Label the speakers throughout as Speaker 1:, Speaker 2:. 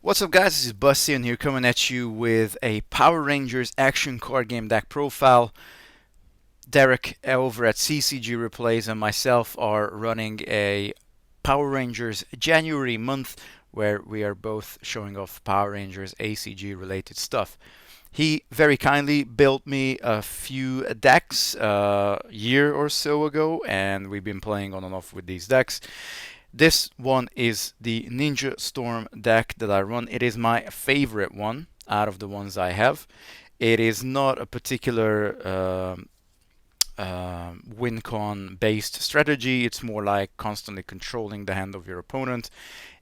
Speaker 1: What's up, guys? This is Bustian here, coming at you with a Power Rangers action card game deck profile. Derek over at CCG Replays and myself are running a Power Rangers January month where we are both showing off Power Rangers ACG related stuff. He very kindly built me a few decks a year or so ago, and we've been playing on and off with these decks. This one is the Ninja Storm deck that I run. It is my favorite one out of the ones I have. It is not a particular win con based strategy. It's more like constantly controlling the hand of your opponent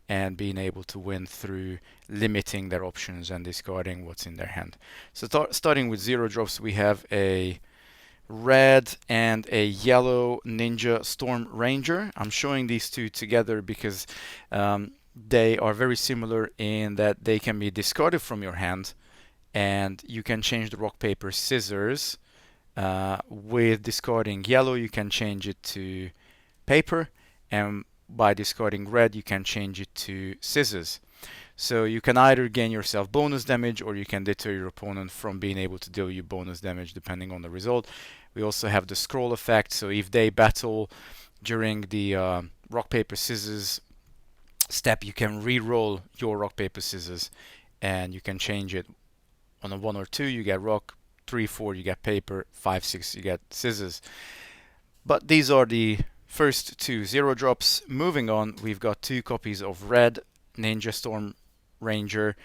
Speaker 1: and being able to win through limiting their options and discarding what's in their hand. So starting with 0 drops, we have a red and a yellow Ninja Storm Ranger. I'm showing these two together because they are very similar in that they can be discarded from your hand, and you can change the rock, paper, scissors. With discarding yellow, you can change it to paper, and by discarding red, you can change it to scissors. So you can either gain yourself bonus damage, or you can deter your opponent from being able to deal you bonus damage depending on the result. We also have the scroll effect, so if they battle during the rock, paper, scissors step, you can re-roll your rock, paper, scissors, and you can change it. On a 1 or 2 you get rock, 3, 4 you get paper, 5, 6 you get scissors. But these are the first two 0 drops. Moving on, we've got 2 copies of red Ninja Storm Ranger.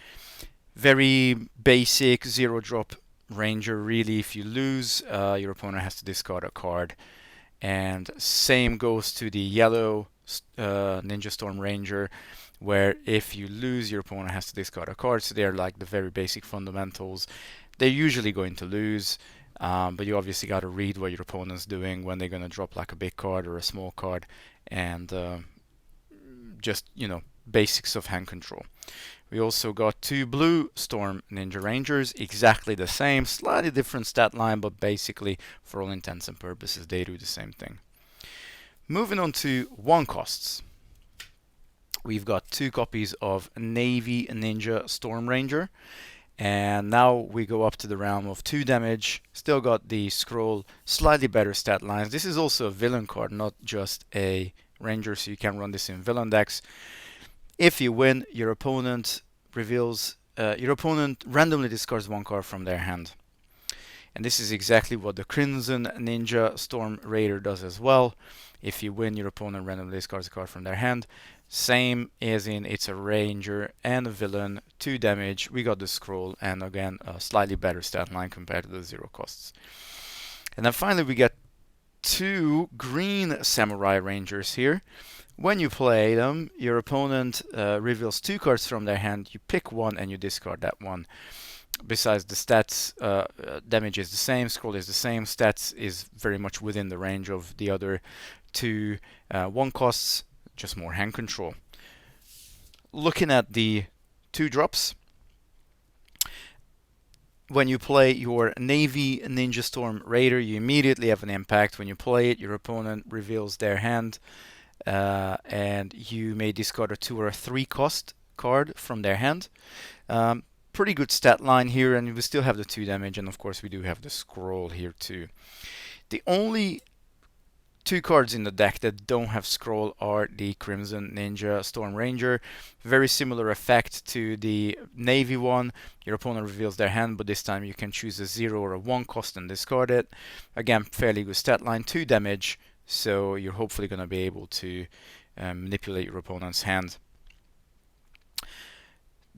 Speaker 1: Very basic 0 drop Ranger, really. If you lose, your opponent has to discard a card. And same goes to the yellow Ninja Storm Ranger, where if you lose, your opponent has to discard a card. So they're like the very basic fundamentals. They're usually going to lose, but you obviously got to read what your opponent's doing when they're going to drop like a big card or a small card, and just, basics of hand control. We also got 2 blue Storm Ninja Rangers, exactly the same, slightly different stat line, but basically, for all intents and purposes, they do the same thing. Moving on to 1 costs. We've got 2 copies of Navy Ninja Storm Ranger, and now we go up to the realm of 2 damage. Still got the scroll, slightly better stat lines. This is also a villain card, not just a ranger, so you can run this in villain decks. If you win, your opponent randomly discards 1 card from their hand. And this is exactly what the Crimson Ninja Storm Raider does as well. If you win, your opponent randomly discards a card from their hand. Same as in it's a ranger and a villain, 2 damage. We got the scroll, and again, a slightly better stat line compared to the 0 costs. And then finally, we get 2 green Samurai Rangers here. When you play them, your opponent reveals 2 cards from their hand. You pick one and you discard that one. Besides the stats, damage is the same, scroll is the same, stats is very much within the range of the other 2 1 costs, just more hand control. Looking at the 2 drops, when you play your Navy Ninja Storm Raider, you immediately have an impact. When you play it, your opponent reveals their hand, and you may discard a 2 or a 3 cost card from their hand. Pretty good stat line here, and we still have the 2 damage, and of course we do have the scroll here too. The only 2 cards in the deck that don't have scroll are the Crimson Ninja Storm Ranger. Very similar effect to the Navy one. Your opponent reveals their hand, but this time you can choose a 0 or a 1 cost and discard it. Again, fairly good stat line, 2 damage, so you're hopefully going to be able to manipulate your opponent's hand.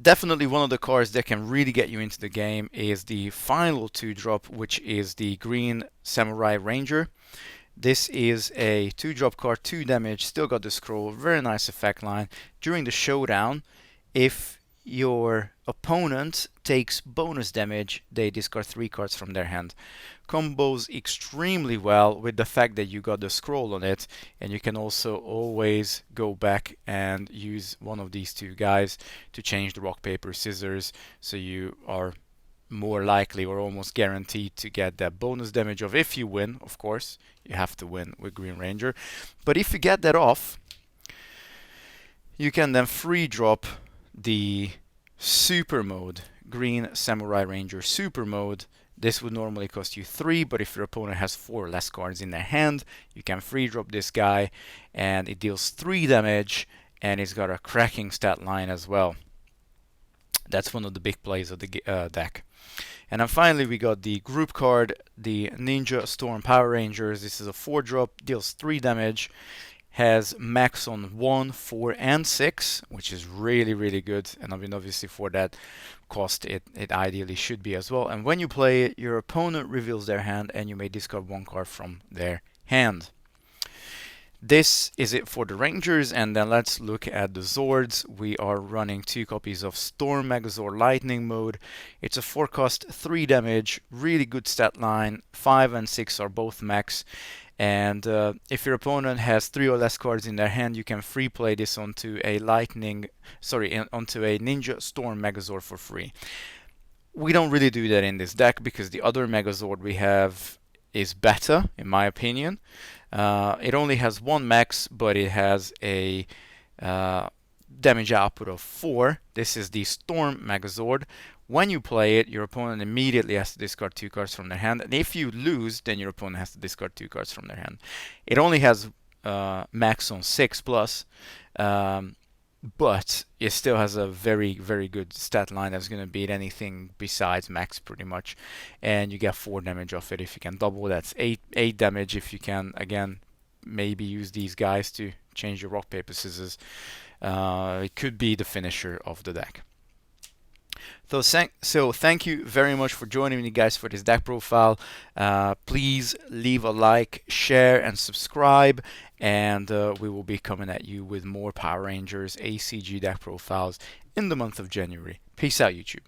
Speaker 1: Definitely one of the cards that can really get you into the game is the final 2-drop, which is the Green Samurai Ranger. This is a 2-drop card, 2 damage, still got the scroll, very nice effect line. During the showdown, if your opponent takes bonus damage, they discard 3 cards from their hand. Combos extremely well with the fact that you got the scroll on it, and you can also always go back and use one of these 2 guys to change the rock, paper, scissors, so you are more likely or almost guaranteed to get that bonus damage of, if you win, of course, you have to win with Green Ranger. But if you get that off, you can then free drop the Super mode, Green Samurai Ranger Super mode. This would normally cost you 3, but if your opponent has 4 less cards in their hand, you can free drop this guy, and it deals 3 damage, and it's got a cracking stat line as well. That's one of the big plays of the deck. And then finally we got the group card, the Ninja Storm Power Rangers. This is a 4-drop, deals 3 damage, has max on 1, 4, and 6, which is really, really good. And I mean, obviously for that cost, it ideally should be as well. And when you play it, your opponent reveals their hand, and you may discard 1 card from their hand. This is it for the Rangers, and then let's look at the Zords. We are running 2 copies of Storm Megazord Lightning mode. It's a 4-cost, 3 damage, really good stat line. 5 and 6 are both max. And if your opponent has 3 or less cards in their hand, you can free play this onto a onto a Ninja Storm Megazord for free. We don't really do that in this deck because the other Megazord we have is better, in my opinion. It only has 1 max, but it has a damage output of 4. This is the Storm Megazord. When you play it, your opponent immediately has to discard 2 cards from their hand, and if you lose, then your opponent has to discard 2 cards from their hand. It only has max on 6 plus, but it still has a very, very good stat line that's going to beat anything besides max pretty much, and you get 4 damage off it if you can double. That's 8 damage if you can, again, maybe use these guys to change your rock, paper, scissors. It could be the finisher of the deck. So thank you very much for joining me, guys, for this deck profile. Please leave a like, share, and subscribe, and we will be coming at you with more Power Rangers ACG deck profiles in the month of January. Peace out, YouTube.